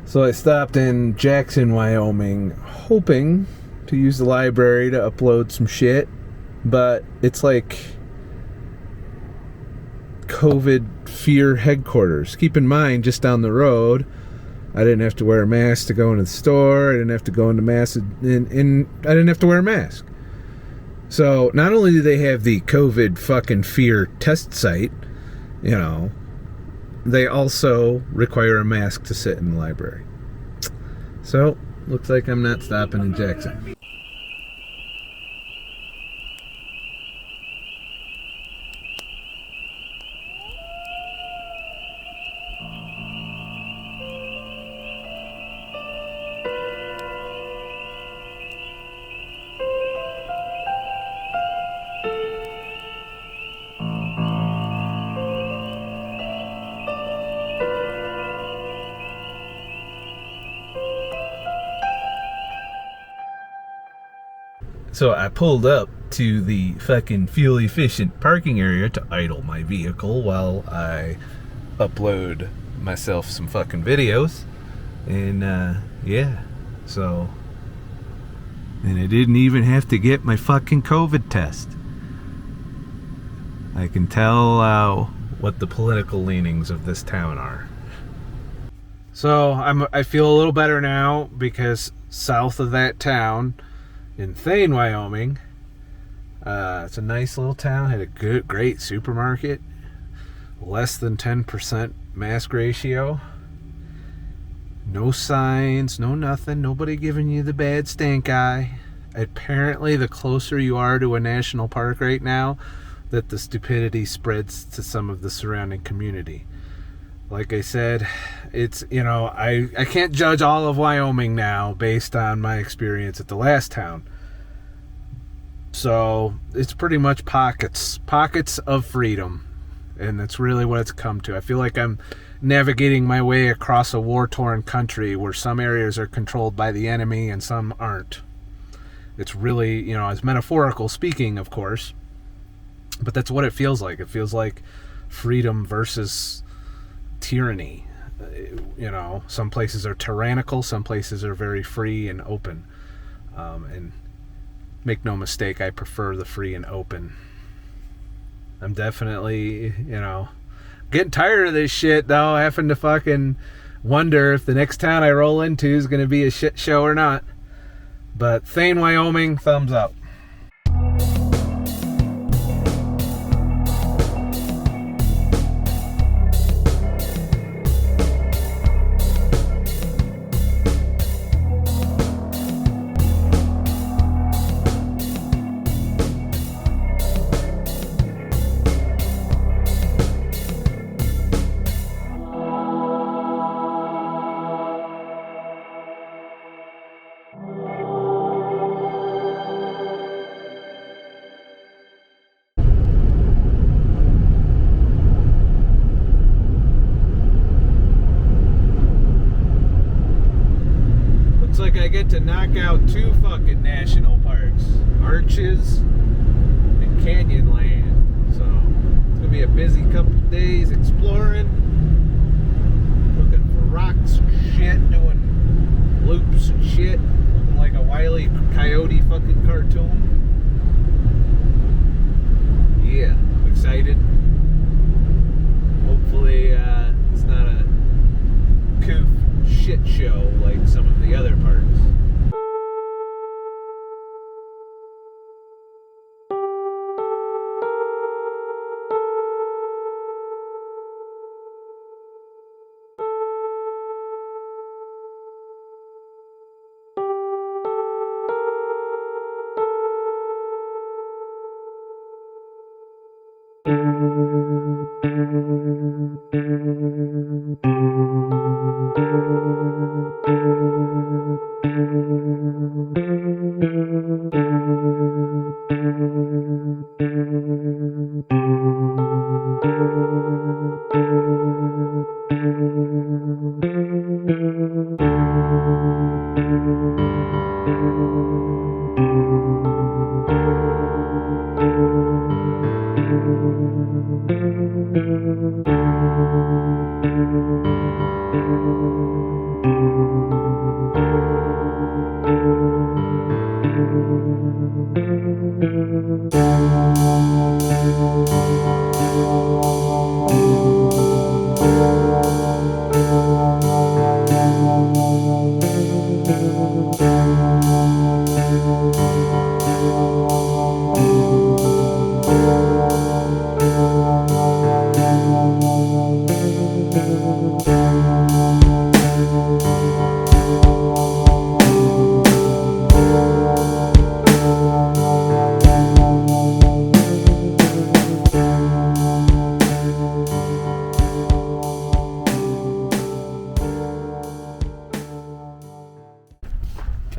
So I stopped in Jackson, Wyoming, hoping to use the library to upload some shit, but it's like COVID fear headquarters. Keep in mind, just down the road, I didn't have to wear a mask to go into the store. I didn't have to go into mask, and I didn't have to wear a mask. So not only do they have the COVID fucking fear test site, you know, they also require a mask to sit in the library. So looks like I'm not stopping in Jackson. So I pulled up to the fucking fuel efficient parking area to idle my vehicle while I upload myself some fucking videos. And yeah, so, and I didn't even have to get my fucking COVID test. I can tell what the political leanings of this town are. So I feel a little better now because south of that town, in Thane, Wyoming, it's a nice little town. Had a great supermarket. Less than 10% mask ratio. No signs, no nothing. Nobody giving you the bad stink eye. Apparently, the closer you are to a national park right now, that the stupidity spreads to some of the surrounding community. Like I said, it's, you know, I can't judge all of Wyoming now based on my experience at the last town. So it's pretty much pockets of freedom. And that's really what it's come to. I feel like I'm navigating my way across a war-torn country where some areas are controlled by the enemy and some aren't. It's really, you know, it's metaphorical speaking, of course. But that's what it feels like. It feels like freedom versus tyranny. You know, some places are tyrannical, some places are very free and open. And make no mistake, I prefer the free and open. I'm definitely, you know, getting tired of this shit, though, having to fucking wonder if the next town I roll into is going to be a shit show or not. But Thane, Wyoming, thumbs up. Like I get to knock out 2 fucking national parks, Arches and Canyonland. So it's gonna be a busy couple days exploring, looking for rocks and shit, doing loops and shit, looking like a Wile E. Coyote fucking cartoon. Yeah, I'm excited. Hopefully it's not a coof shit show like some of the other parks.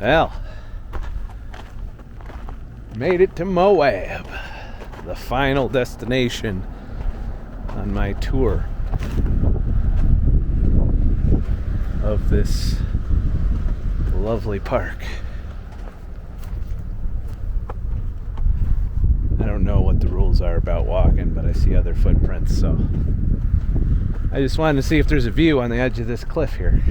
Well, made it to Moab, the final destination on my tour of this lovely park. I don't know what the rules are about walking, but I see other footprints, so I just wanted to see if there's a view on the edge of this cliff here.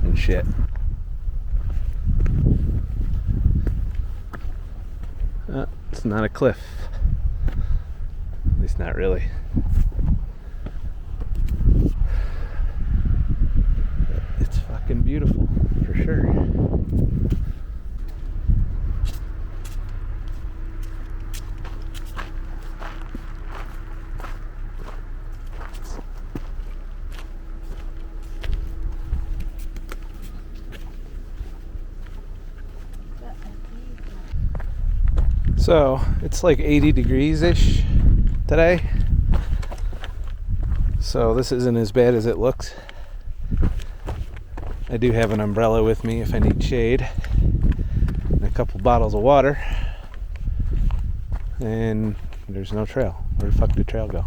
And shit. It's not a cliff. At least not really. It's fucking beautiful, for sure. So it's like 80 degrees-ish today. So this isn't as bad as it looks. I do have an umbrella with me if I need shade. And a couple bottles of water. And there's no trail. Where the fuck did the trail go?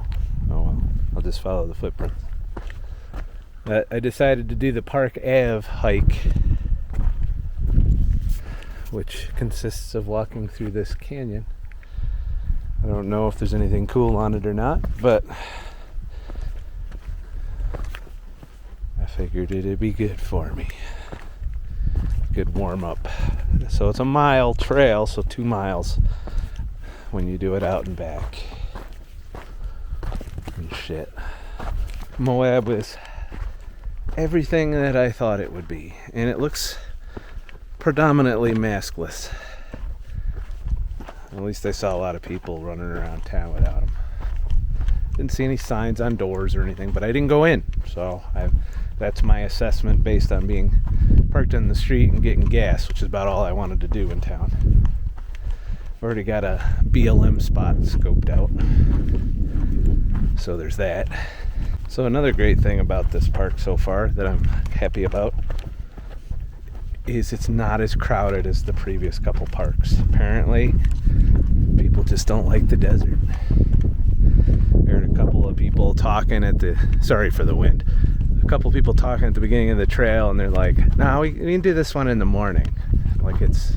Oh well, I'll just follow the footprints. But I decided to do the Park Ave hike, which consists of walking through this canyon. I don't know if there's anything cool on it or not, but I figured it'd be good for me. Good warm up. So it's a mile trail, so 2 miles when you do it out and back. And shit. Moab is everything that I thought it would be, and it looks predominantly maskless. At least I saw a lot of people running around town without them. Didn't see any signs on doors or anything, but I didn't go in. So that's my assessment based on being parked in the street and getting gas, which is about all I wanted to do in town. Already got a BLM spot scoped out. So there's that. So another great thing about this park so far that I'm happy about is it's not as crowded as the previous couple parks. Apparently, people just don't like the desert. I heard a couple of people talking sorry for the wind, a couple of people talking at the beginning of the trail, and they're like, no, we can do this one in the morning. Like it's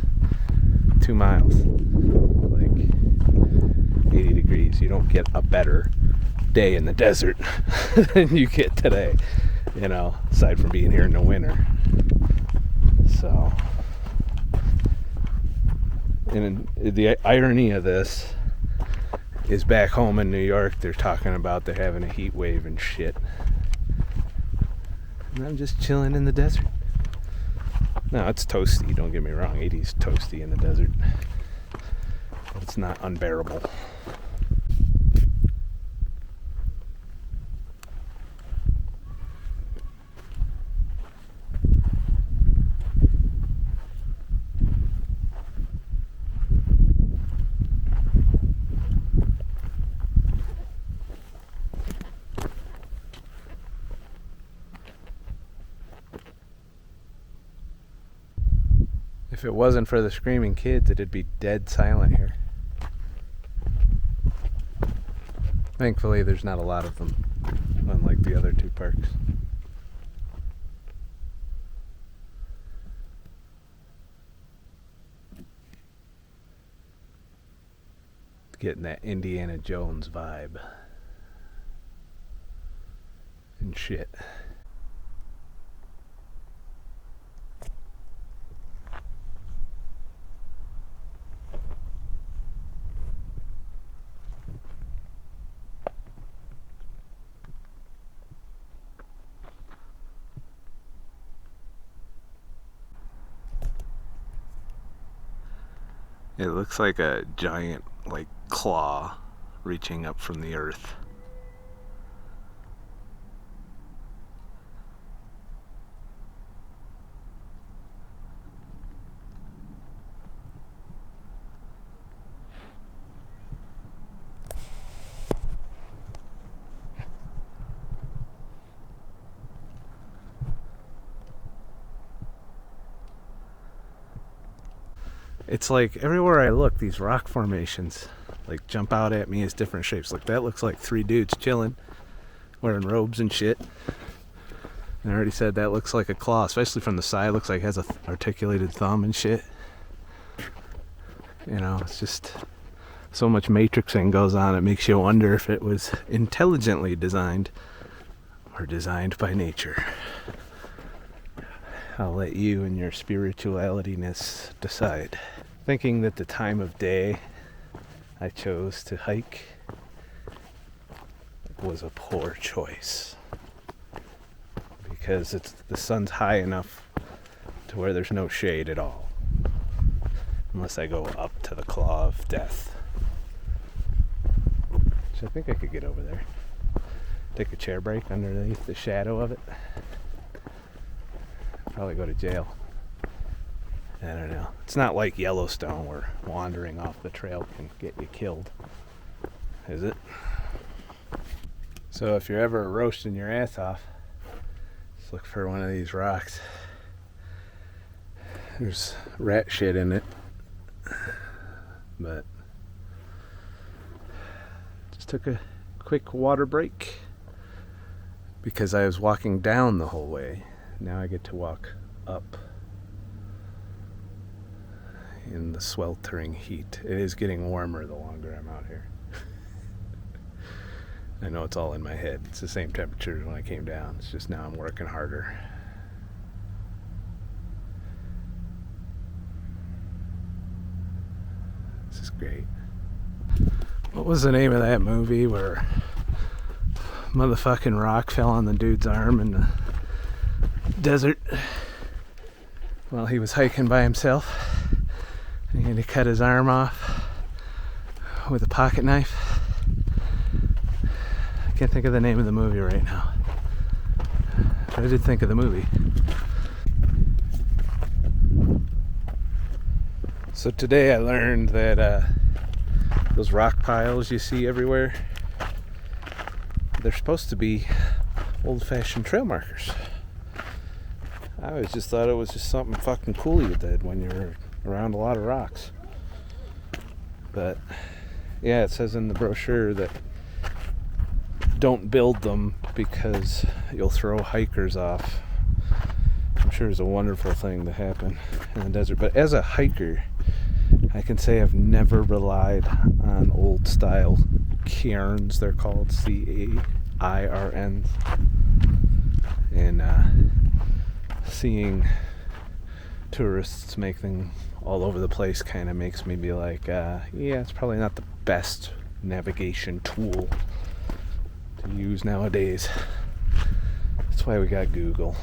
2 miles, like 80 degrees. You don't get a better day in the desert than you get today, aside from being here in the winter. So, and the irony of this is back home in New York, they're talking about they're having a heat wave and shit. And I'm just chilling in the desert. No, it's toasty, don't get me wrong. 80's toasty in the desert. But it's not unbearable. If it wasn't for the screaming kids, it'd be dead silent here. Thankfully, there's not a lot of them, unlike the other 2 parks. Getting that Indiana Jones vibe. shit. It looks like a giant, like, claw reaching up from the earth. It's like everywhere I look, these rock formations like jump out at me as different shapes. Like that looks like 3 dudes chilling, wearing robes and shit. And I already said that looks like a claw, especially from the side. Looks like it has a articulated thumb and shit. You know, it's just so much matrixing goes on. It makes you wonder if it was intelligently designed or designed by nature. I'll let you and your spiritualityness decide. Thinking that the time of day I chose to hike was a poor choice, because the sun's high enough to where there's no shade at all, unless I go up to the claw of death, which I think I could get over there. Take a chair break underneath the shadow of it. Probably go to jail. I don't know. It's not like Yellowstone where wandering off the trail can get you killed, is it? So if you're ever roasting your ass off, just look for one of these rocks. There's rat shit in it, but just took a quick water break because I was walking down the whole way. Now I get to walk up in the sweltering heat. It is getting warmer the longer I'm out here. I know it's all in my head. It's the same temperature as when I came down. It's just now I'm working harder. This is great. What was the name of that movie where motherfucking rock fell on the dude's arm in the desert while he was hiking by himself? He had to cut his arm off with a pocket knife. I can't think of the name of the movie right now, but I did think of the movie. So today I learned that those rock piles you see everywhere, they're supposed to be old-fashioned trail markers. I always just thought it was just something fucking cool you did when you were around a lot of rocks. But yeah, it says in the brochure that don't build them because you'll throw hikers off. I'm sure it's a wonderful thing to happen in the desert, but as a hiker, I can say I've never relied on old style cairns. They're called CAIRNs, and seeing tourists make them all over the place kind of makes me be like, yeah, it's probably not the best navigation tool to use nowadays. That's why we got Google.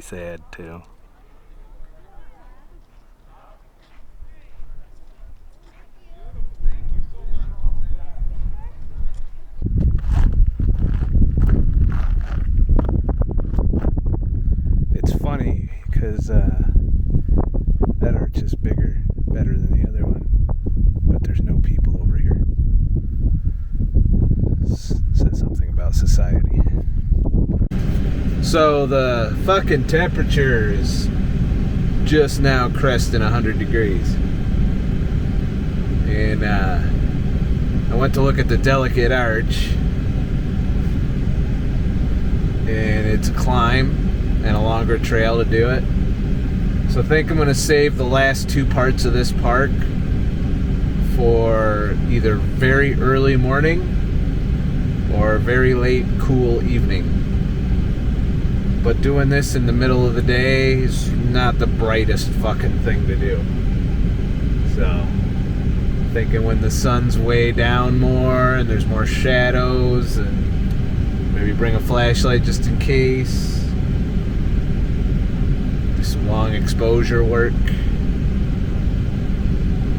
sad too. It's funny because that arch is better than the other one, but there's no people over here. Says something about society. So the fucking temperature is just now cresting 100 degrees. And I went to look at the delicate arch, and it's a climb and a longer trail to do it. So I think I'm going to save the last two parts of this park for either very early morning or very late cool evening. But doing this in the middle of the day is not the brightest fucking thing to do. So thinking when the sun's way down more and there's more shadows, and maybe bring a flashlight just in case. Do some long exposure work.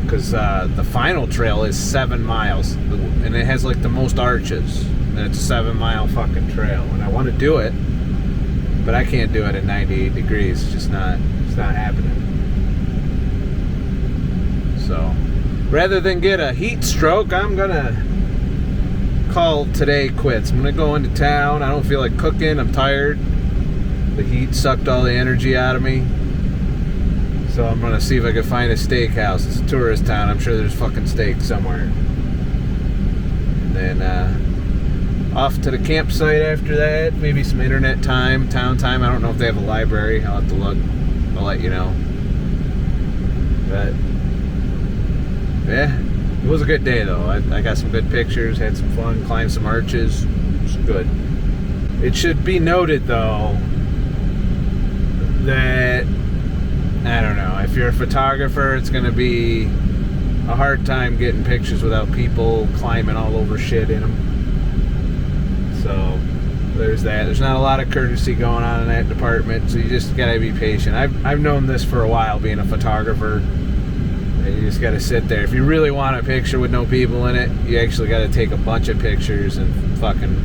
Because the final trail is 7 miles. And it has like the most arches. And it's a 7-mile fucking trail. And I want to do it. But I can't do it at 98 degrees. It's just not happening. So rather than get a heat stroke, I'm gonna call today quits. I'm gonna go into town. I don't feel like cooking. I'm tired. The heat sucked all the energy out of me. So I'm gonna see if I can find a steakhouse. It's a tourist town. I'm sure there's fucking steak somewhere. And then off to the campsite after that. Maybe some internet time, town time. I don't know if they have a library. I'll have to look. I'll let you know. But yeah, it was a good day though. I got some good pictures, had some fun, climbed some arches. It's good. It should be noted though that, I don't know, if you're a photographer, it's going to be a hard time getting pictures without people climbing all over shit in them. So there's that. There's not a lot of courtesy going on in that department, so you just got to be patient. I've known this for a while, being a photographer. You just got to sit there. If you really want a picture with no people in it, you actually got to take a bunch of pictures and fucking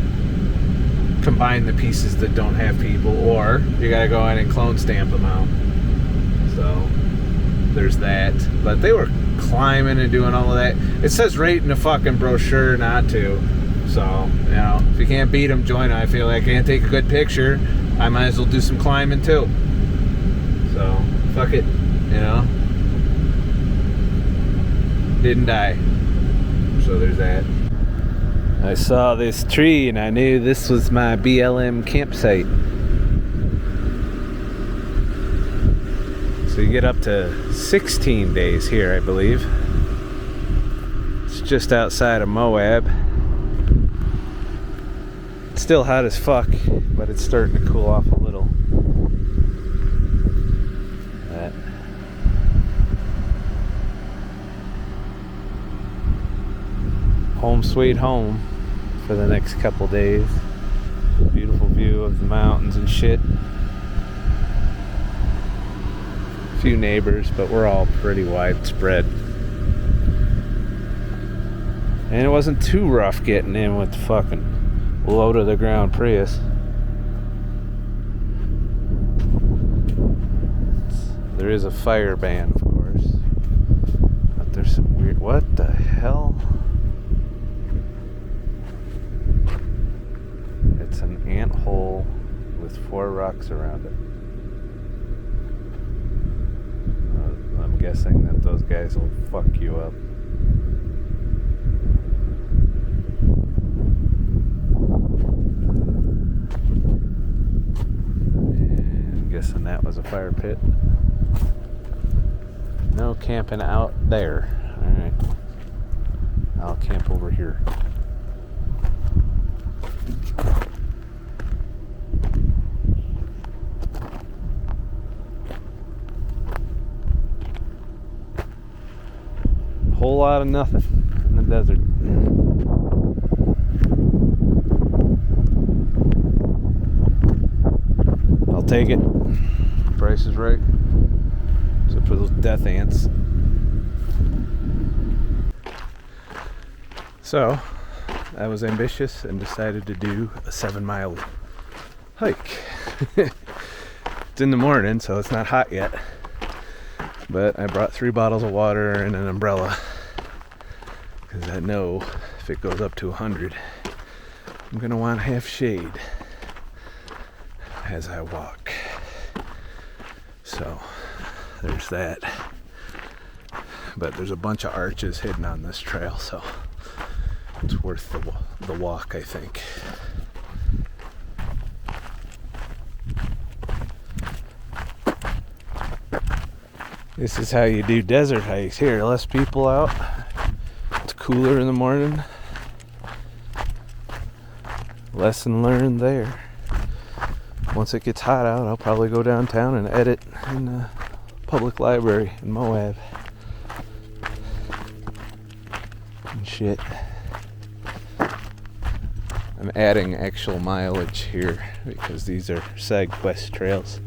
combine the pieces that don't have people, or you got to go in and clone stamp them out. So there's that. But they were climbing and doing all of that. It says right in the fucking brochure not to. So, you know, if you can't beat them, join them. I feel like I can't take a good picture, I might as well do some climbing too. So, fuck it, you know. Didn't die. So there's that. I saw this tree and I knew this was my BLM campsite. So you get up to 16 days here, I believe. It's just outside of Moab. It's still hot as fuck, but it's starting to cool off a little. Home sweet home for the next couple days. Beautiful view of the mountains and shit. A few neighbors, but we're all pretty widespread. And it wasn't too rough getting in with the fucking low to the ground Prius. There is a fire ban, of course. But there's some weird... What the hell? It's an ant hole with 4 rocks around it. I'm guessing that those guys will fuck you up. And I'm guessing that was a fire pit. No camping out there. Alright. I'll camp over here. Whole lot of nothing in the desert. I'll take it. Price is Right. Except for those death ants. So, I was ambitious and decided to do a 7-mile hike. It's in the morning, so it's not hot yet. But I brought 3 bottles of water and an umbrella. Because I know if it goes up to 100, I'm going to want to have shade as I walk. So, there's that. But there's a bunch of arches hidden on this trail, so it's worth the walk, I think. This is how you do desert hikes here. Less people out. It's cooler in the morning. Lesson learned there. Once it gets hot out, I'll probably go downtown and edit in the public library in Moab. And shit. I'm adding actual mileage here because these are SagQuest trails.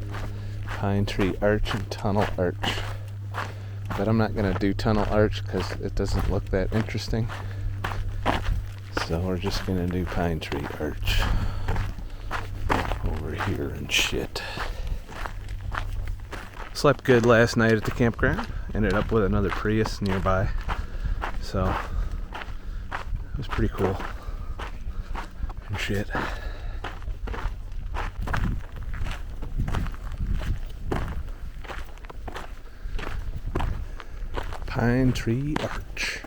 Pine Tree Arch and Tunnel Arch. But I'm not going to do Tunnel Arch because it doesn't look that interesting. So we're just going to do Pine Tree Arch over here and shit. Slept good last night at the campground. Ended up with another Prius nearby. So it was pretty cool. And shit. Pine Tree Arch.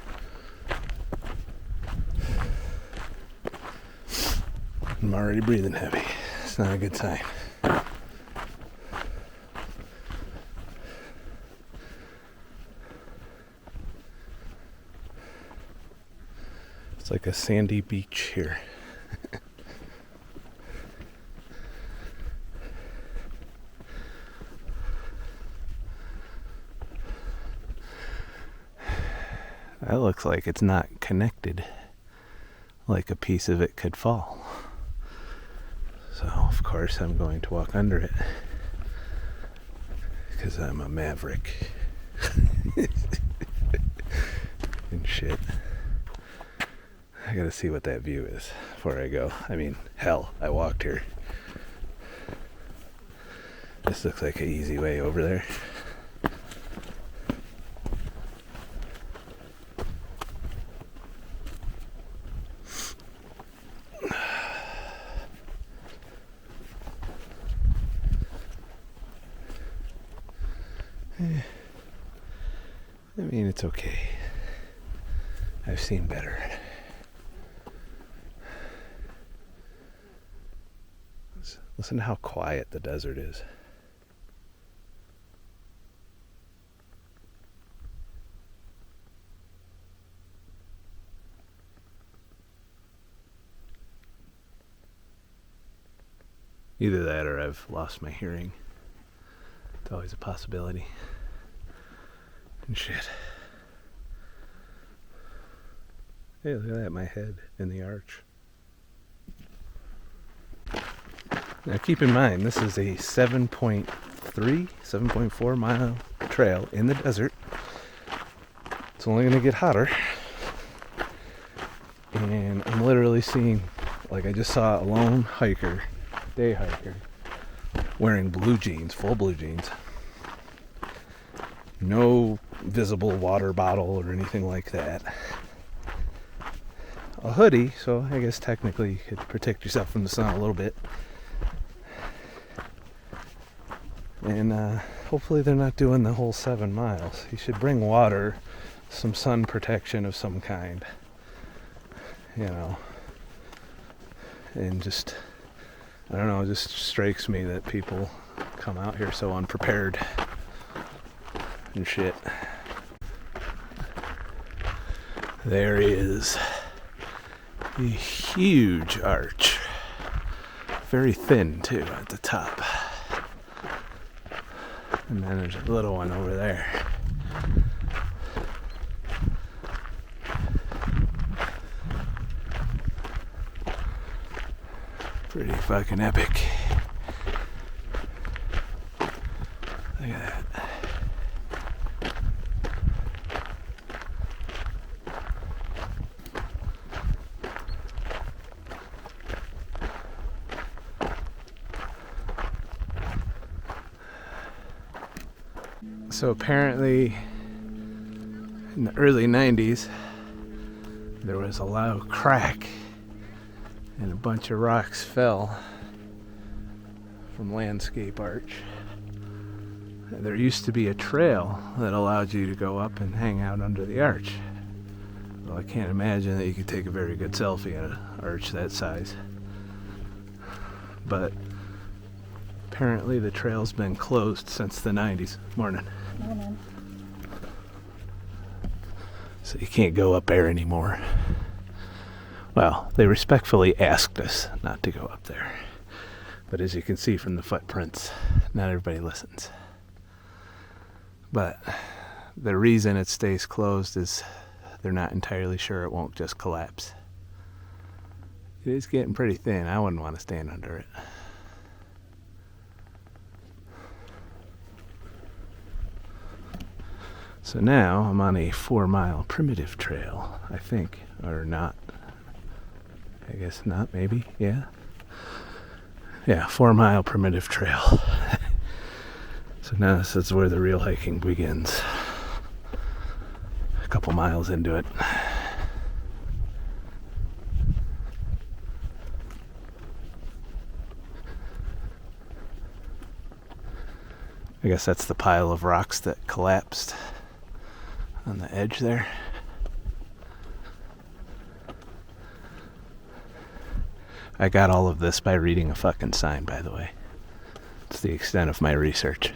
I'm already breathing heavy. It's not a good sign. It's like a sandy beach here. That looks like it's not connected, like a piece of it could fall. So, of course, I'm going to walk under it, because I'm a maverick. And shit. I gotta see what that view is before I go. I mean, hell, I walked here. This looks like an easy way over there. I mean, it's okay. I've seen better. Listen to how quiet the desert is. Either that or I've lost my hearing. It's always a possibility. And shit. Hey, look at that, my head in the arch. Now keep in mind, this is a 7.4 mile trail in the desert. It's only going to get hotter. And I'm literally seeing, like I just saw a lone hiker, day hiker, wearing blue jeans, full blue jeans. No visible water bottle or anything like that. A hoodie, so I guess technically you could protect yourself from the sun a little bit. And hopefully they're not doing the whole 7 miles. You should bring water, some sun protection of some kind. You know. And just, I don't know, it just strikes me that people come out here so unprepared. And shit. There is a huge arch. Very thin too at the top. And then there's a little one over there. Pretty fucking epic. So apparently in the early 90s there was a loud crack and a bunch of rocks fell from landscape arch. And there used to be a trail that allowed you to go up and hang out under the arch. Well, I can't imagine that you could take a very good selfie at an arch that size. But apparently the trail's been closed since the 90s. Morning. Morning. So you can't go up there anymore. Well, they respectfully asked us not to go up there. But as you can see from the footprints, not everybody listens. But the reason it stays closed is they're not entirely sure it won't just collapse. It is getting pretty thin. I wouldn't want to stand under it. So now I'm on a 4-mile primitive trail, I think, or not. I guess not, maybe, yeah. Yeah, 4-mile primitive trail. So now this is where the real hiking begins. A couple miles into it. I guess that's the pile of rocks that collapsed on the edge there. I got all of this by reading a fucking sign, by the way. It's the extent of my research.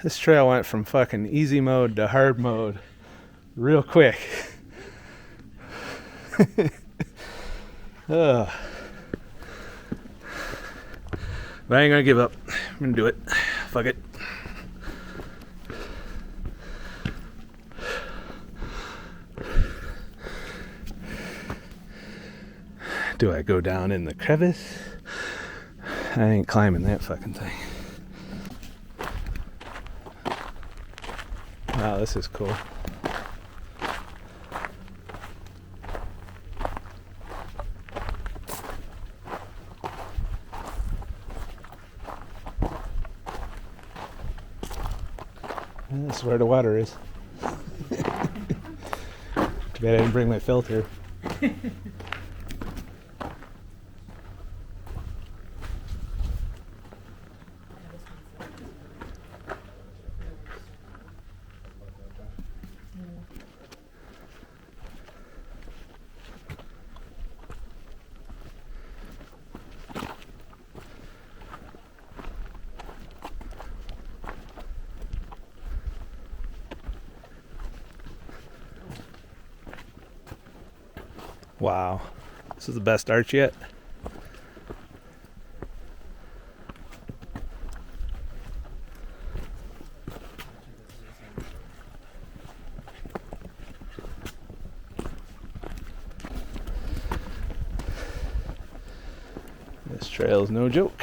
This trail went from fucking easy mode to hard mode real quick. But I ain't gonna give up. I'm gonna do it. Fuck it. Do I go down in the crevice? I ain't climbing that fucking thing. Wow, this is cool. This is where the water is. Too bad I didn't bring my filter. Wow, this is the best arch yet. This trail is no joke.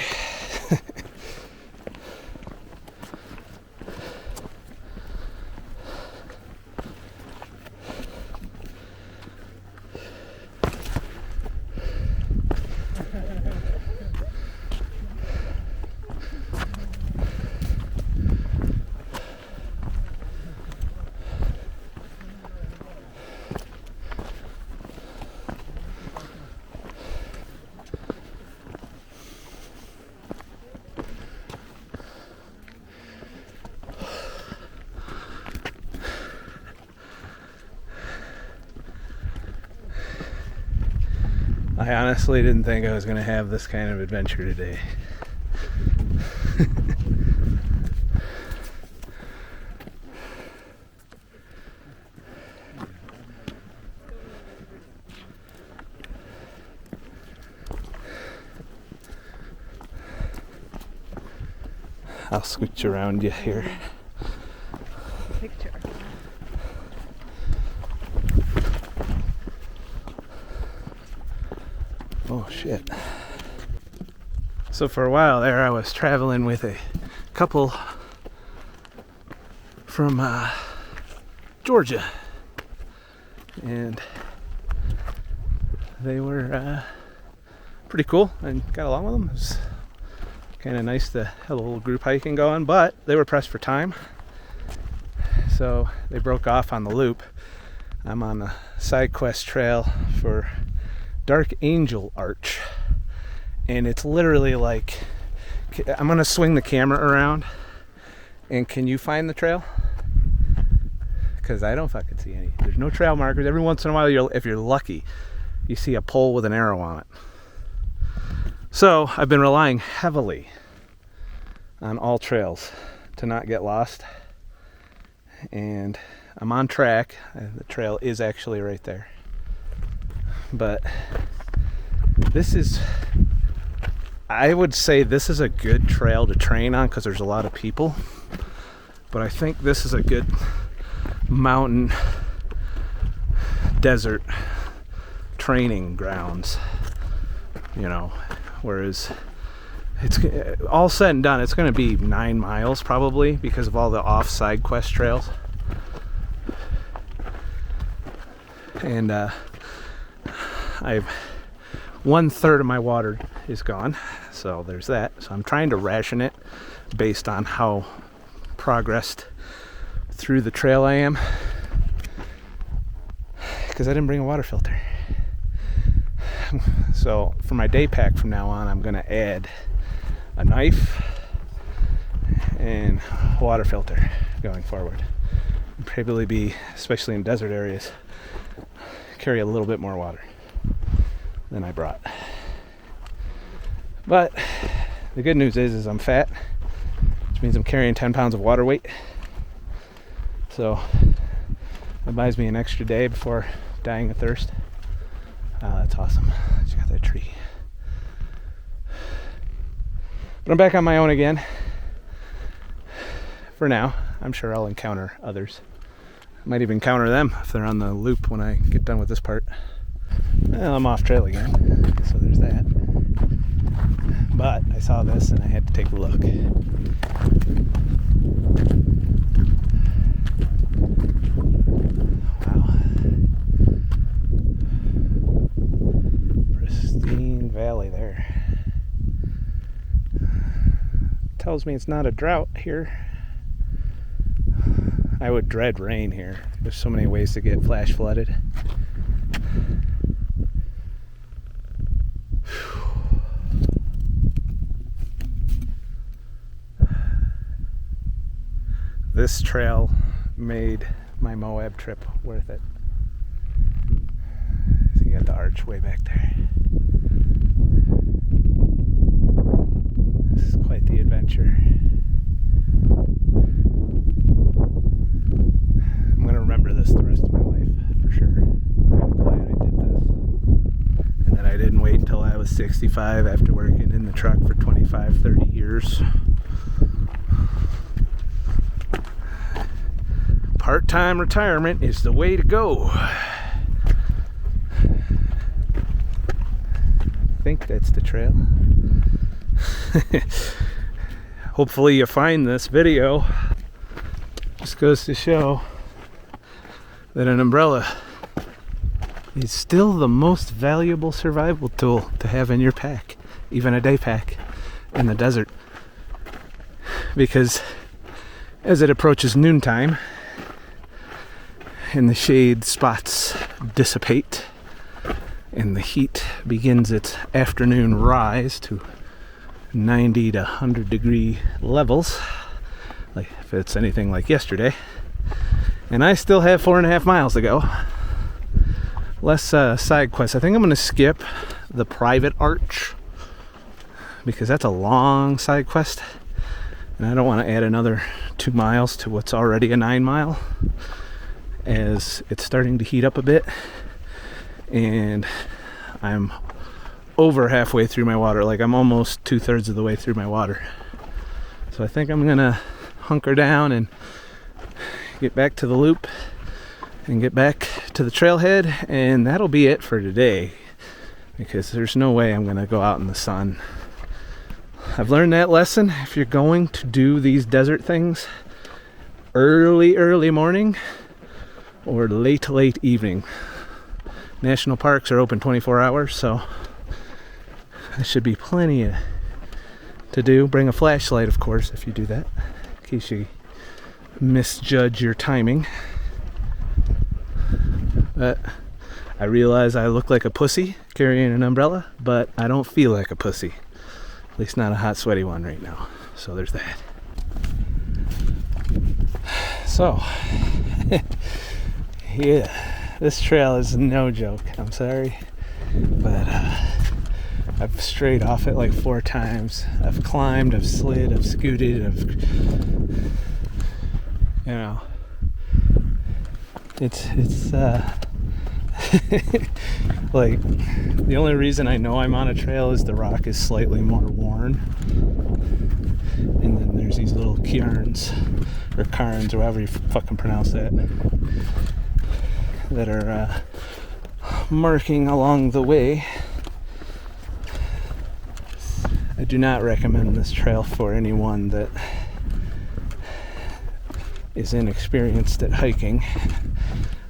I honestly didn't think I was going to have this kind of adventure today. I'll scooch around you here. Picture. Oh shit. So for a while there I was traveling with a couple from Georgia, and they were pretty cool and got along with them. It was kind of nice to have a little group hiking going, but they were pressed for time, so they broke off on the loop. I'm on a side quest trail for Dark Angel Arch, and it's literally like, I'm gonna swing the camera around, and can you find the trail? Because I don't fucking see any. There's no trail markers. Every once in a while, if you're lucky, you see a pole with an arrow on it. So I've been relying heavily on all trails to not get lost, and I'm on track. The trail is actually right there, but this is, I would say this is a good trail to train on because there's a lot of people, but I think this is a good mountain desert training grounds, you know. Whereas it's all said and done, it's going to be 9 miles probably because of all the off side quest trails. And I've 1/3 of my water is gone, so there's that. So I'm trying to ration it based on how progressed through the trail I am, because I didn't bring a water filter. So for my day pack from now on, I'm going to add a knife and a water filter going forward. I'll probably be, especially in desert areas, carry a little bit more water than I brought. But the good news is I'm fat, which means I'm carrying 10 pounds of water weight. So that buys me an extra day before dying of thirst. That's awesome. Check out that tree. But I'm back on my own again. For now. I'm sure I'll encounter others. I might even encounter them if they're on the loop when I get done with this part. Well, I'm off trail again, so there's that. But I saw this and I had to take a look. Valley there. Tells me it's not a drought here. I would dread rain here. There's so many ways to get flash flooded. This trail made my Moab trip worth it. So you got the arch way back there. This is quite the adventure. I'm going to remember this the rest of my life, for sure. I'm glad I did this. And that I didn't wait until I was 65 after working in the truck for 25, 30 years. Part-time retirement is the way to go. I think that's the trail. Hopefully you find this video. Just goes to show that an umbrella is still the most valuable survival tool to have in your pack, even a day pack in the desert, because as it approaches noontime and the shade spots dissipate and the heat begins its afternoon rise to 90 to 100 degree levels, like if it's anything like yesterday, and I still have 4.5 miles to go. Less side quests. I think I'm going to skip the private arch, because that's a long side quest, and I don't want to add another 2 miles to what's already a 9 mile, as it's starting to heat up a bit, and I'm over halfway through my water. Like, I'm almost 2/3 of the way through my water. So I think I'm gonna hunker down and get back to the loop and get back to the trailhead, and that'll be it for today, because there's no way I'm gonna go out in the sun. I've learned that lesson. If you're going to do these desert things, early morning or late evening. National parks are open 24 hours, so there should be plenty to do. Bring a flashlight, of course, if you do that, in case you misjudge your timing. But I realize I look like a pussy carrying an umbrella, but I don't feel like a pussy. At least not a hot, sweaty one right now. So there's that. So, yeah, this trail is no joke. I'm sorry, but I've strayed off it like 4 times. I've climbed, I've slid, I've scooted, it's like, the only reason I know I'm on a trail is the rock is slightly more worn, and then there's these little cairns or cairns, or however you fucking pronounce that are marking along the way. I do not recommend this trail for anyone that is inexperienced at hiking.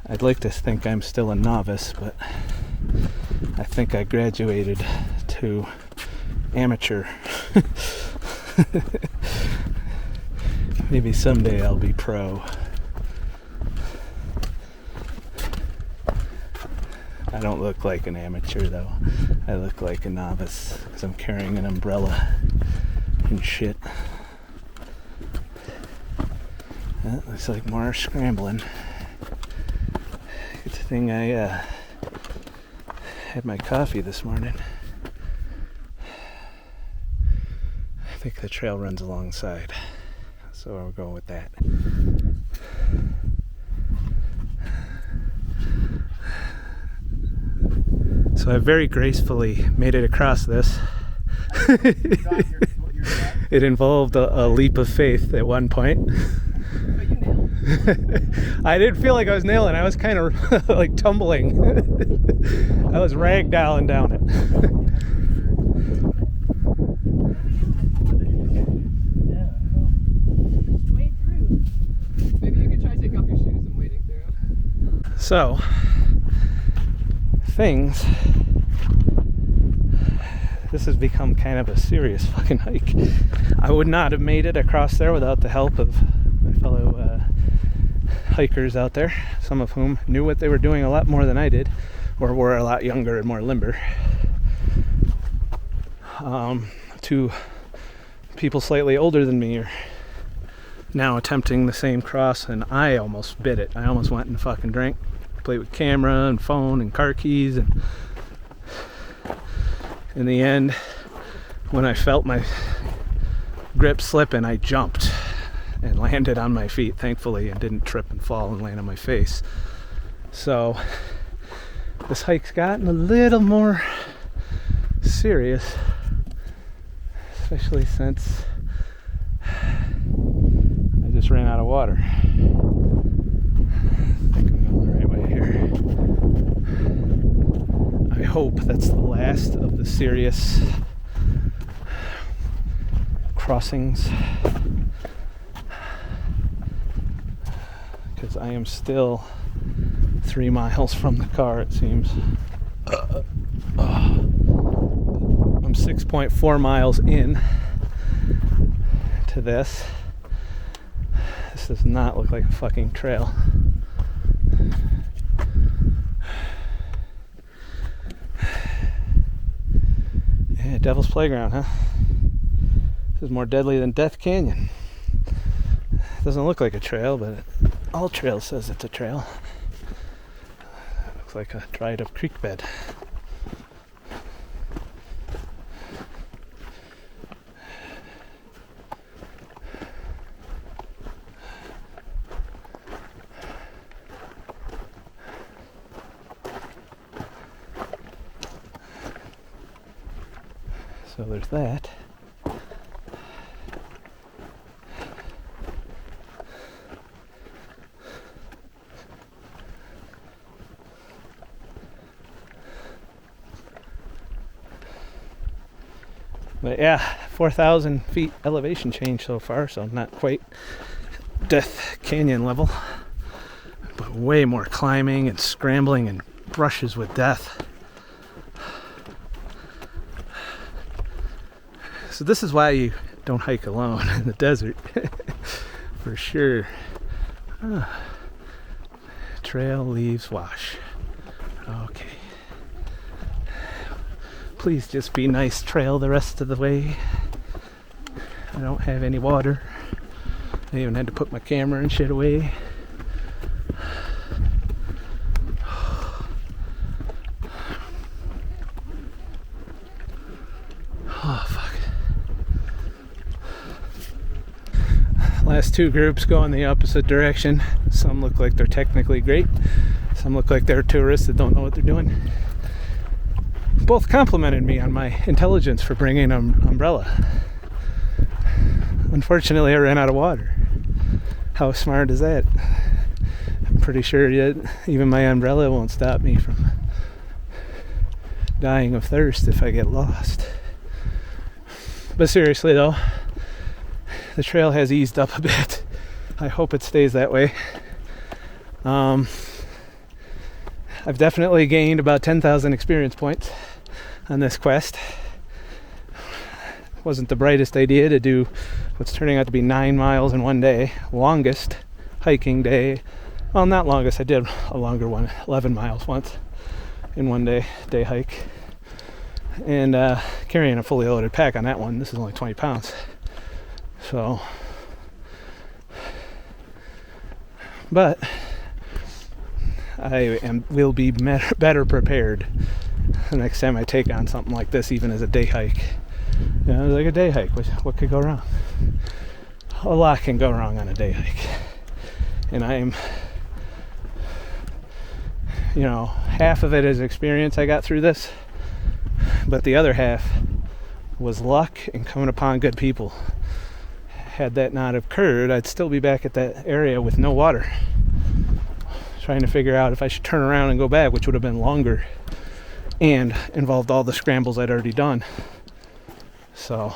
I'd like to think I'm still a novice, but I think I graduated to amateur. Maybe someday I'll be pro. I don't look like an amateur though. I look like a novice because I'm carrying an umbrella and shit. That looks like more scrambling. Good thing I had my coffee this morning. I think the trail runs alongside, so I'll go with that. So I very gracefully made it across this. It involved a leap of faith at one point. I didn't feel like I was nailing. I was kind of like tumbling. I was ragdolling down it. Wade through. Maybe you could try to take off your shoes and wading through. So, things. This has become kind of a serious fucking hike. I would not have made it across there without the help of my fellow hikers out there, some of whom knew what they were doing a lot more than I did, or were a lot younger and more limber. Two people slightly older than me are now attempting the same cross, and I almost bit it. I almost went and fucking drank, played with camera and phone and car keys, and in the end, when I felt my grip slipping, I jumped and landed on my feet, thankfully, and didn't trip and fall and land on my face. So this hike's gotten a little more serious, especially since I just ran out of water. I think I'm going the right way here. I hope that's the last of the serious crossings, because I am still 3 miles from the car, it seems. I'm 6.4 miles in to this. This does not look like a fucking trail. Yeah, Devil's Playground, huh? This is more deadly than Death Canyon. It doesn't look like a trail, but All Trail says it's a trail. It looks like a dried up creek bed. So there's that. But yeah, 4,000 feet elevation change so far, so not quite Death Canyon level, but way more climbing and scrambling and brushes with death. So this is why you don't hike alone in the desert, for sure. Trail leaves wash. Okay. Please just be nice trail the rest of the way. I don't have any water. I even had to put my camera and shit away. Oh, fuck. Last two groups go in the opposite direction. Some look like they're technically great. Some look like they're tourists that don't know what they're doing. Both complimented me on my intelligence for bringing an umbrella. Unfortunately, I ran out of water. How smart is that? I'm pretty sure that even my umbrella won't stop me from dying of thirst if I get lost. But seriously though, the trail has eased up a bit. I hope it stays that way. I've definitely gained about 10,000 experience points on this quest. Wasn't the brightest idea to do what's turning out to be 9 miles in one day. Longest hiking day. Well, not longest. I did a longer one, 11 miles once in one day hike. And carrying a fully loaded pack on that one. This is only 20 pounds. So, but will be better prepared the next time I take on something like this, even as a day hike. You know, like a day hike, what could go wrong? A lot can go wrong on a day hike. And I'm, half of it is experience I got through this, but the other half was luck and coming upon good people. Had that not occurred, I'd still be back at that area with no water, trying to figure out if I should turn around and go back, which would have been longer and involved all the scrambles I'd already done. So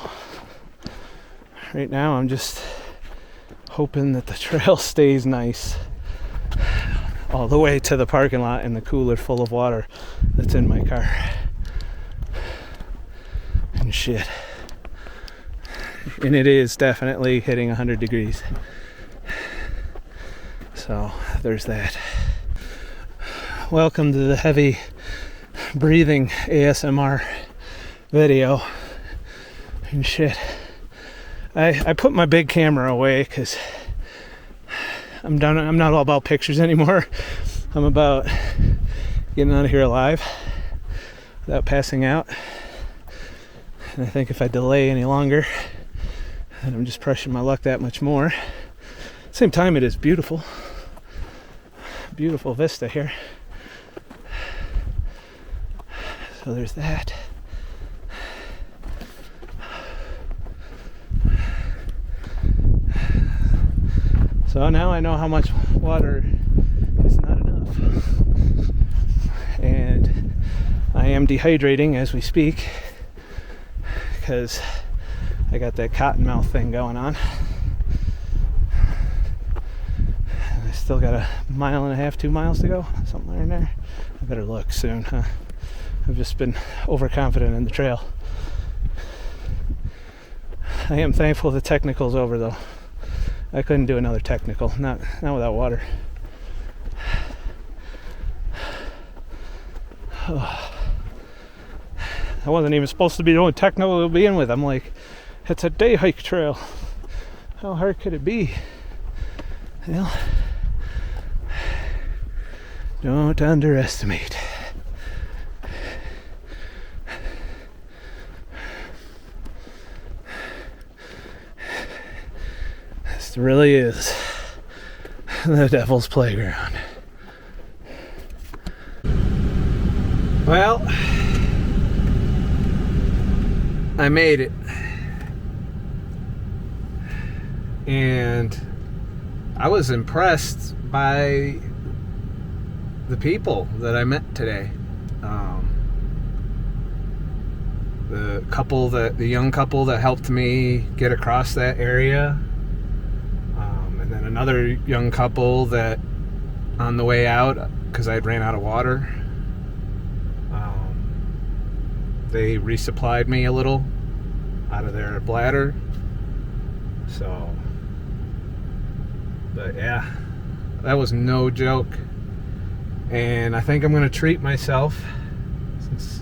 right now I'm just hoping that the trail stays nice all the way to the parking lot and the cooler full of water that's in my car and shit. And it is definitely hitting 100 degrees. So there's that. Welcome to the heavy breathing ASMR video and shit. I put my big camera away because I'm done. I'm not all about pictures anymore. I'm about getting out of here alive without passing out. And I think if I delay any longer, then I'm just pressing my luck that much more. Same time, it is beautiful. Beautiful vista here. So there's that. So now I know how much water is not enough. And I am dehydrating as we speak because I got that cottonmouth thing going on. And I still got 1.5 miles, 2 miles to go, something in there. I better look soon, huh? I've just been overconfident in the trail. I am thankful the technical's over though. I couldn't do another technical, not without water. Oh. I wasn't even supposed to be doing technical to begin with. I'm like, it's a day hike trail. How hard could it be? Well, don't underestimate. This really is the devil's playground. Well, I made it. And I was impressed by the people that I met today. The young couple that helped me get across that area, and then another young couple that on the way out, because I ran out of water, they resupplied me a little out of their bladder. So, but yeah, that was no joke. And I think I'm going to treat myself, since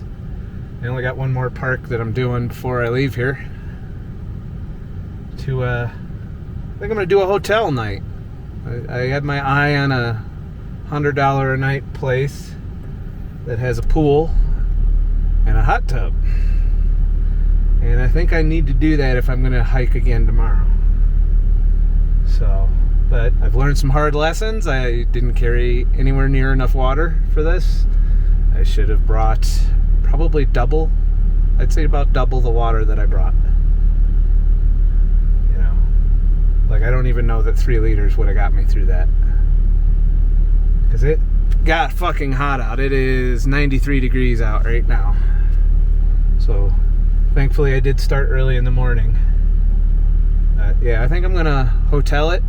I only got one more park that I'm doing before I leave here, to I think I'm going to do a hotel night. I had my eye on a $100 a night place that has a pool and a hot tub, and I think I need to do that if I'm going to hike again tomorrow. So, but I've learned some hard lessons. I didn't carry anywhere near enough water for this. I should have brought probably double. I'd say about double the water that I brought. You know, like I don't even know that 3 liters would have got me through that, because it got fucking hot out. It is 93 degrees out right now. So thankfully I did start early in the morning. Yeah, I think I'm gonna hotel it,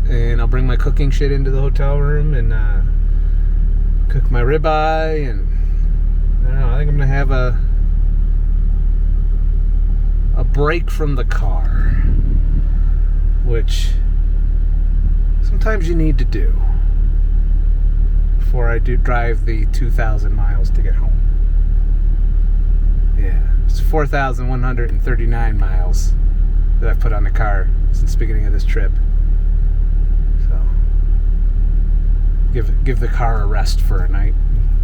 and I'll bring my cooking shit into the hotel room and cook my ribeye, and I don't know, I think I'm gonna have a break from the car, which sometimes you need to do before I do drive the 2,000 miles to get home. Yeah, it's 4,139 miles that I've put on the car since the beginning of this trip. So give the car a rest for a night.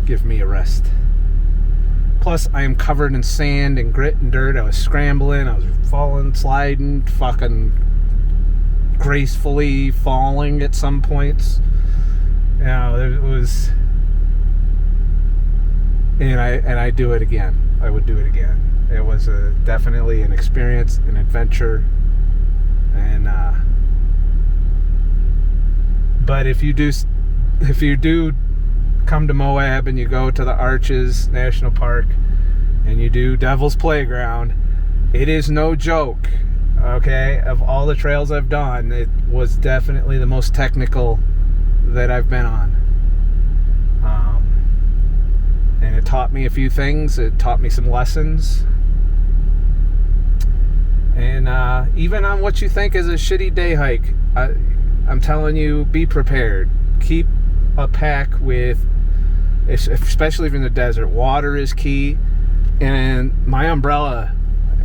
Give me a rest. Plus, I am covered in sand and grit and dirt. I was scrambling. I was falling, sliding, fucking gracefully falling at some points. You know, it was, and I do it again. I would do it again. It was definitely an experience, an adventure, and but if you do come to Moab and you go to the Arches National Park and you do Devil's Playground, it is no joke. Okay, of all the trails I've done, it was definitely the most technical that I've been on. And it taught me a few things. It taught me some lessons. And even on what you think is a shitty day hike, I'm telling you, be prepared. Keep a pack with, especially if you're in the desert, water is key. And my umbrella,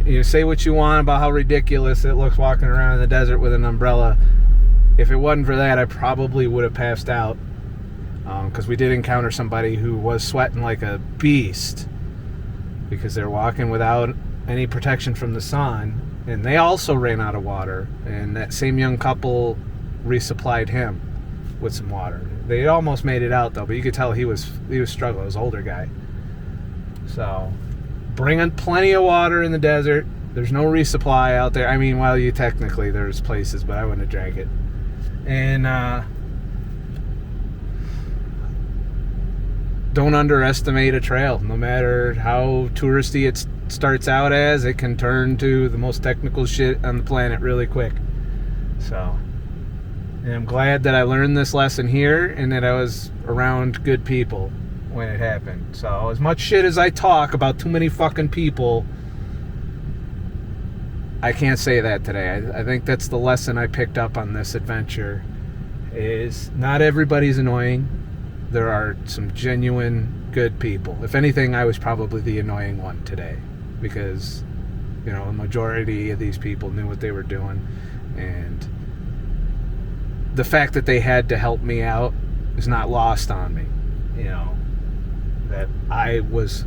you say what you want about how ridiculous it looks walking around in the desert with an umbrella. If it wasn't for that, I probably would have passed out. Because we did encounter somebody who was sweating like a beast because they're walking without any protection from the sun, and they also ran out of water, and that same young couple resupplied him with some water. They almost made it out though, but you could tell he was struggling. He was an older guy. So bringing plenty of water in the desert. There's no resupply out there. I mean, well, you technically, there's places, but I wouldn't have drank it. And don't underestimate a trail. No matter how touristy it starts out as, it can turn to the most technical shit on the planet really quick. So, and I'm glad that I learned this lesson here and that I was around good people when it happened. So, as much shit as I talk about too many fucking people, I can't say that today. I think that's the lesson I picked up on this adventure, is not everybody's annoying. There are some genuine good people. If anything, I was probably the annoying one today, because, you know, the majority of these people knew what they were doing, and the fact that they had to help me out is not lost on me. You know, that I was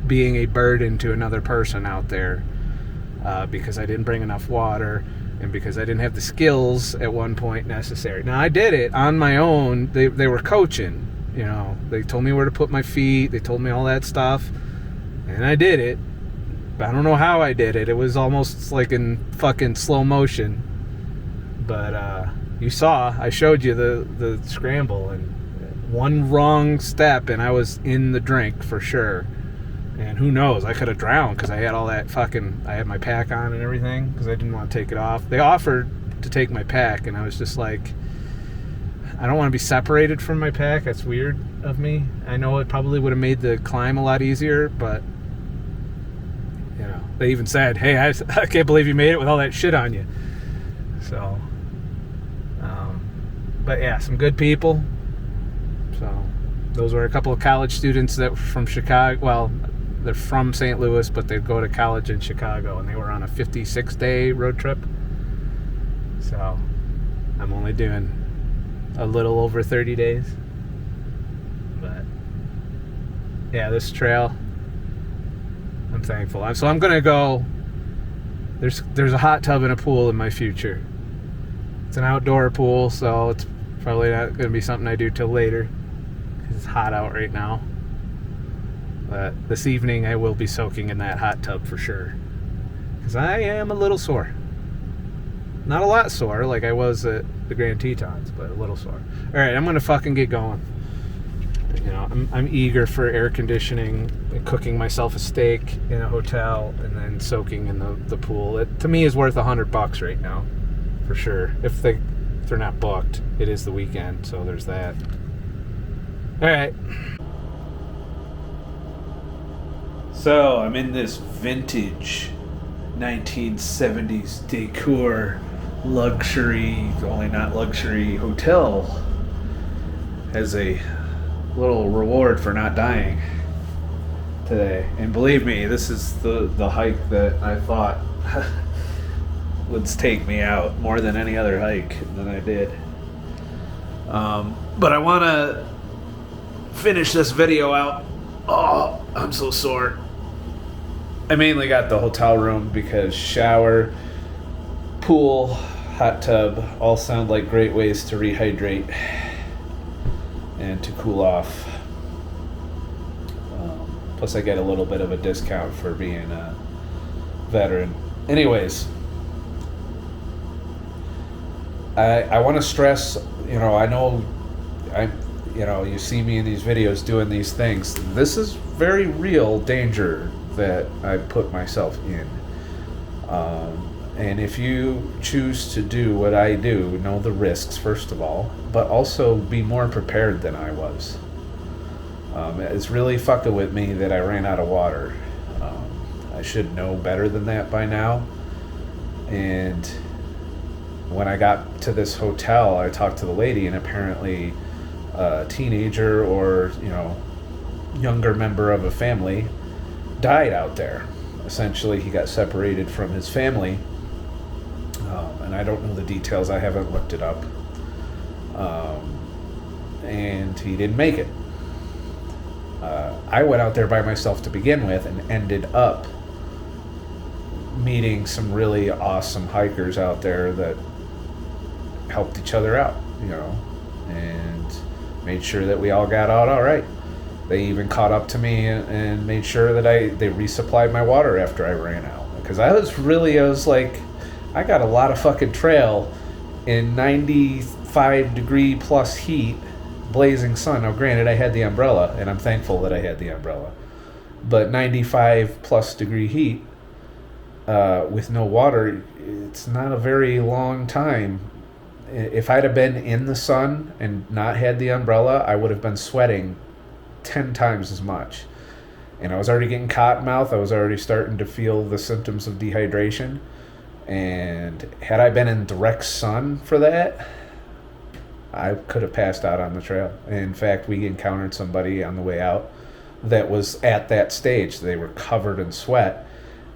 being a burden to another person out there because I didn't bring enough water and because I didn't have the skills at one point necessary. Now, I did it on my own. They were coaching. You know, they told me where to put my feet. They told me all that stuff, and I did it. I don't know how I did it. It was almost like in fucking slow motion. But you saw, I showed you the scramble, and one wrong step and I was in the drink for sure. And who knows, I could have drowned because I had all that I had my pack on and everything because I didn't want to take it off. They offered to take my pack, and I was just like, I don't want to be separated from my pack. That's weird of me. I know it probably would have made the climb a lot easier, but you know, they even said, hey, I can't believe you made it with all that shit on you. So but yeah, some good people. So those were a couple of college students that were from Chicago. Well, they're from St. Louis, but they go to college in Chicago, and they were on a 56-day road trip. So I'm only doing a little over 30 days. But yeah, this trail, I'm thankful. So I'm gonna go. There's a hot tub and a pool in my future. It's an outdoor pool, so it's probably not gonna be something I do till later. It's hot out right now. But this evening I will be soaking in that hot tub for sure. Because I am a little sore. Not a lot sore like I was at the Grand Tetons, but a little sore. Alright, I'm gonna fucking get going. You know, I'm eager for air conditioning, cooking myself a steak in a hotel, and then soaking in the pool. It to me is worth $100 right now. For sure. If they're not booked. It is the weekend, so there's that. Alright. So I'm in this vintage 1970s decor luxury, only not luxury hotel. Has a little reward for not dying today. And believe me, this is the hike that I thought would take me out more than any other hike than I did. But I want to finish this video out. Oh, I'm so sore. I mainly got the hotel room because shower, pool, hot tub all sound like great ways to rehydrate and to cool off. Plus I get a little bit of a discount for being a veteran. Anyways, I want to stress, I know you see me in these videos doing these things. This is very real danger that I put myself in. And if you choose to do what I do, know the risks, first of all, but also be more prepared than I was. It's really fucking with me that I ran out of water. I should know better than that by now. And when I got to this hotel, I talked to the lady, and apparently a teenager or, younger member of a family died out there. Essentially, he got separated from his family. And I don't know the details. I haven't looked it up. And he didn't make it. I went out there by myself to begin with and ended up meeting some really awesome hikers out there that helped each other out, and made sure that we all got out all right. They even caught up to me and made sure that they resupplied my water after I ran out. Because I was like, I got a lot of fucking trail in 95 degree plus heat, blazing sun. Now granted, I had the umbrella, and I'm thankful that I had the umbrella. But 95 plus degree heat with no water, it's not a very long time. If I'd have been in the sun and not had the umbrella, I would have been sweating 10 times as much. And I was already getting cotton mouth. I was already starting to feel the symptoms of dehydration. And had I been in direct sun for that, I could have passed out on the trail. In fact, we encountered somebody on the way out that was at that stage. They were covered in sweat,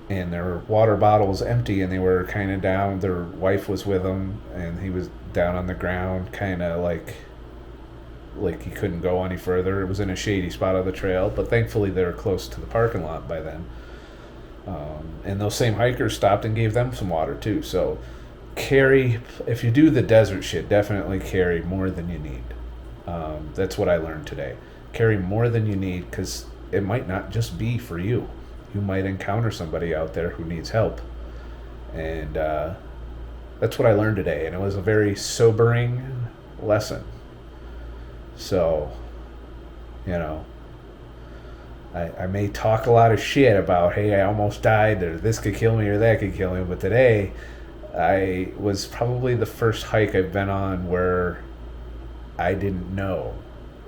and their water bottle was empty, and they were kind of down. Their wife was with them, and he was down on the ground, kind of like he couldn't go any further. It was in a shady spot of the trail, but thankfully they were close to the parking lot by then. And those same hikers stopped and gave them some water too. So if you do the desert shit, definitely carry more than you need. That's what I learned today. Carry more than you need, because it might not just be for you. you might encounter somebody out there who needs help. And that's what I learned today, and it was a very sobering lesson. So, you know, I may talk a lot of shit about, hey, I almost died, or this could kill me, or that could kill me, but today I was probably the first hike I've been on where I didn't know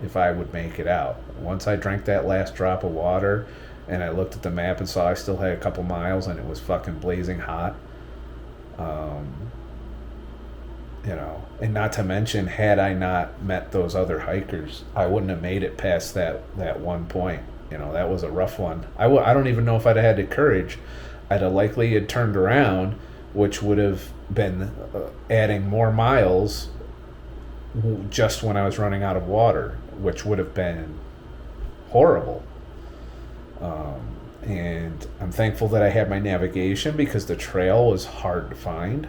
if I would make it out. Once I drank that last drop of water and I looked at the map and saw I still had a couple miles and it was fucking blazing hot, you know, and not to mention, had I not met those other hikers, I wouldn't have made it past that one point. You know, that was a rough one. I don't even know if I'd have had the courage. I'd have likely had turned around, which would have been adding more miles just when I was running out of water, which would have been horrible. And I'm thankful that I had my navigation, because the trail was hard to find.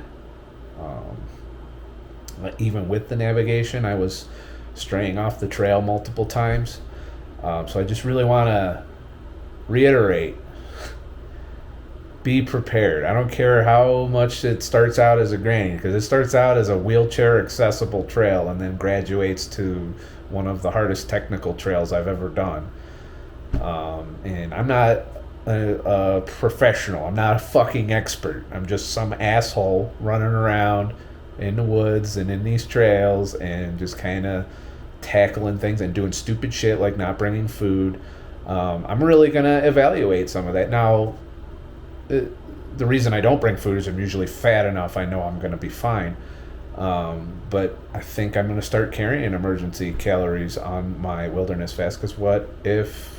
Even with the navigation, I was straying off the trail multiple times. So I just really want to reiterate, be prepared. I don't care how much it starts out as a granny, because it starts out as a wheelchair accessible trail and then graduates to one of the hardest technical trails I've ever done. And I'm not a professional. I'm not a fucking expert. I'm just some asshole running around in the woods and in these trails and just kind of tackling things and doing stupid shit like not bringing food. I'm really going to evaluate some of that. Now, the reason I don't bring food is I'm usually fat enough I know I'm going to be fine. But I think I'm going to start carrying emergency calories on my wilderness fast, because what if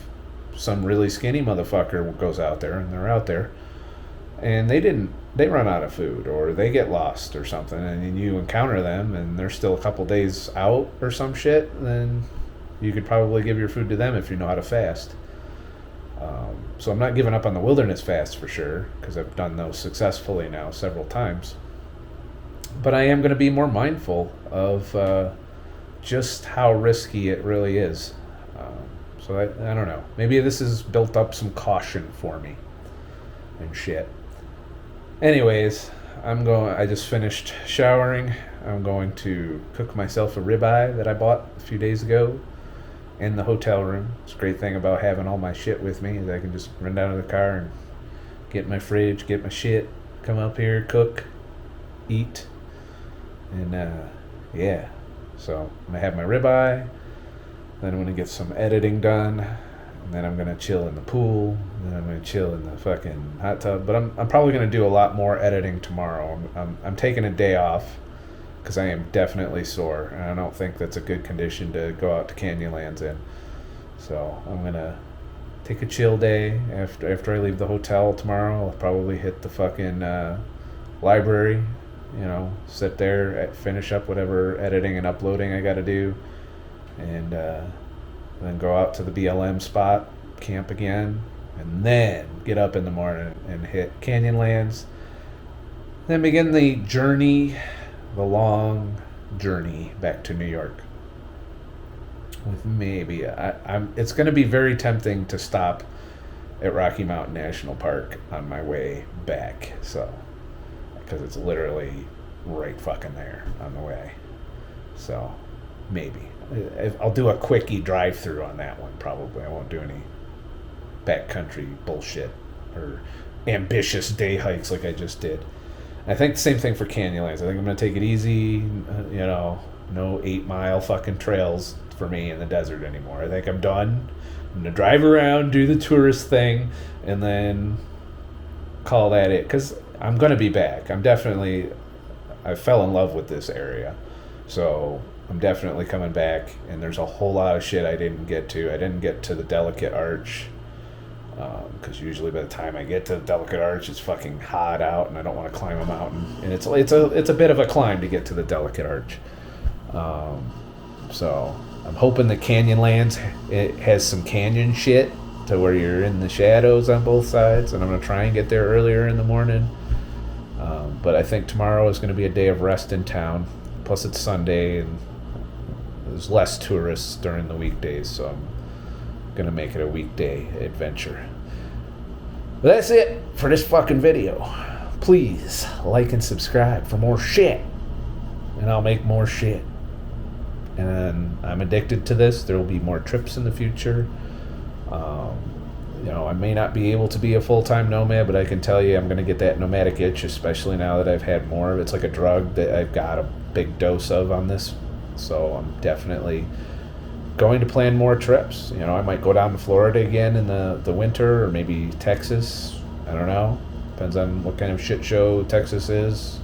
some really skinny motherfucker goes out there, and they're out there, and they run out of food, or they get lost or something, and you encounter them and they're still a couple days out or some shit, then you could probably give your food to them if you know how to fast. So I'm not giving up on the wilderness fast for sure, because I've done those successfully now several times. But I am going to be more mindful of just how risky it really is. So I don't know. Maybe this has built up some caution for me and shit. Anyways, I just finished showering. I'm going to cook myself a ribeye that I bought a few days ago in the hotel room. It's a great thing about having all my shit with me, is I can just run down to the car and get my fridge, get my shit, come up here, cook, eat, and yeah. So I'm gonna have my ribeye, then I'm gonna get some editing done, and then I'm gonna chill in the pool, and then I'm gonna chill in the fucking hot tub. But I'm probably gonna do a lot more editing tomorrow. I'm taking a day off because I am definitely sore, and I don't think that's a good condition to go out to Canyonlands in. So I'm gonna take a chill day after I leave the hotel tomorrow. I'll probably hit the fucking library, you know, sit there, finish up whatever editing and uploading I gotta do, and then go out to the BLM spot, camp again, and then get up in the morning and hit Canyonlands. Then begin the journey, the long journey back to New York. With maybe, it's going to be very tempting to stop at Rocky Mountain National Park on my way back, so, because it's literally right fucking there on the way. So, maybe. I'll do a quickie drive-through on that one, probably. I won't do any backcountry bullshit or ambitious day hikes like I just did. I think the same thing for Canyonlands. I think I'm going to take it easy, you know, no 8-mile fucking trails for me in the desert anymore. I think I'm done. I'm going to drive around, do the tourist thing, and then call that it. Because I'm going to be back. I fell in love with this area. So I'm definitely coming back, and there's a whole lot of shit I didn't get to. I didn't get to the Delicate Arch, because usually by the time I get to the Delicate Arch, it's fucking hot out, and I don't want to climb a mountain. And it's a bit of a climb to get to the Delicate Arch. So I'm hoping the Canyonlands, it has some canyon shit to where you're in the shadows on both sides, and I'm going to try and get there earlier in the morning. But I think tomorrow is going to be a day of rest in town. Plus it's Sunday, and there's less tourists during the weekdays, so I'm going to make it a weekday adventure. But that's it for this fucking video. Please like and subscribe for more shit. And I'll make more shit. And I'm addicted to this. There will be more trips in the future. I may not be able to be a full-time nomad, but I can tell you I'm going to get that nomadic itch, especially now that I've had more of it. It's like a drug that I've got a big dose of on this. So I'm definitely going to plan more trips. I might go down to Florida again in the winter, or maybe Texas. I don't know. Depends on what kind of shit show Texas is.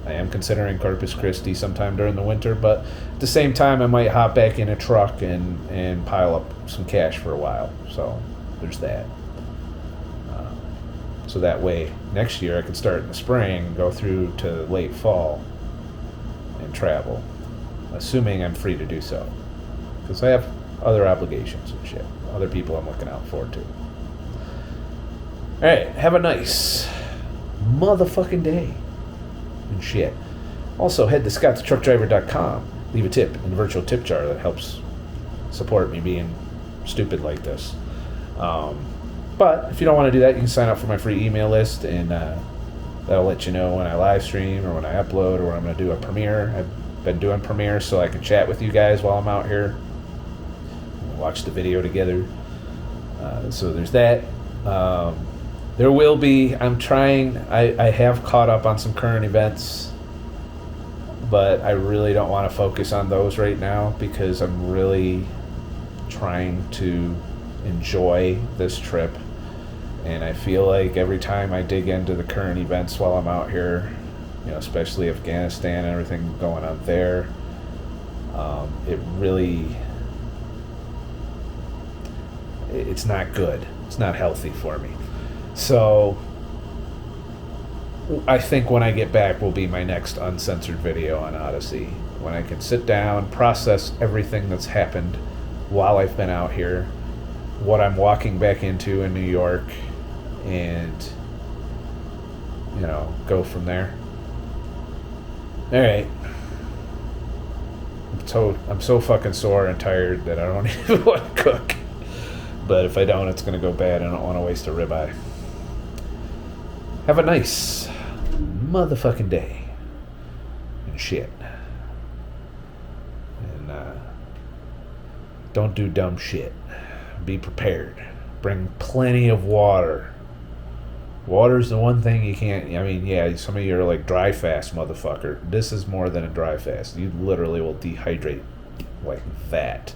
I am considering Corpus Christi sometime during the winter, but at the same time, I might hop back in a truck and pile up some cash for a while. So there's that. So that way, next year I can start in the spring, go through to late fall, and travel, assuming I'm free to do so. Because I have other obligations and shit. Other people I'm looking out for, too. Alright, have a nice motherfucking day. And shit. Also, head to ScottTheTruckDriver.com. Leave a tip in the virtual tip jar that helps support me being stupid like this. But if you don't want to do that, you can sign up for my free email list, and that'll let you know when I live stream or when I upload or when I'm going to do a premiere. I've been doing premieres so I can chat with you guys while I'm out here. We'll watch the video together. So there's that. There will be, I have caught up on some current events, but I really don't want to focus on those right now because I'm really trying to enjoy this trip. And I feel like every time I dig into the current events while I'm out here, especially Afghanistan and everything going on there, it's not good. It's not healthy for me. So I think when I get back will be my next uncensored video on Odysee, when I can sit down, process everything that's happened while I've been out here, what I'm walking back into in New York, and go from there. All right. I'm so fucking sore and tired that I don't even want to cook. But if I don't, it's gonna go bad. I don't want to waste a ribeye. Have a nice motherfucking day and shit. And don't do dumb shit. Be prepared. Bring plenty of water. Water's the one thing you can't... some of you are like dry fast, motherfucker. This is more than a dry fast. You literally will dehydrate like that.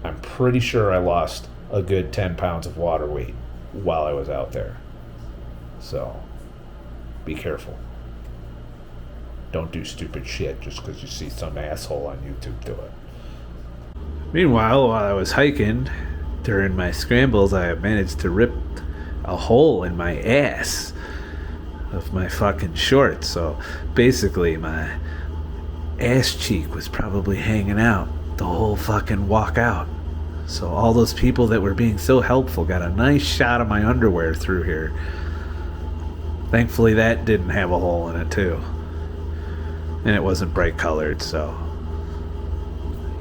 I'm pretty sure I lost a good 10 pounds of water weight while I was out there. So, be careful. Don't do stupid shit just because you see some asshole on YouTube do it. Meanwhile, while I was hiking, during my scrambles, I managed to rip a hole in my ass of my fucking shorts. So basically, my ass cheek was probably hanging out the whole fucking walk out. So all those people that were being so helpful got a nice shot of my underwear through here. Thankfully, that didn't have a hole in it, too. And it wasn't bright colored, so...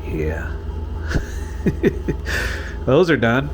yeah. Those are done.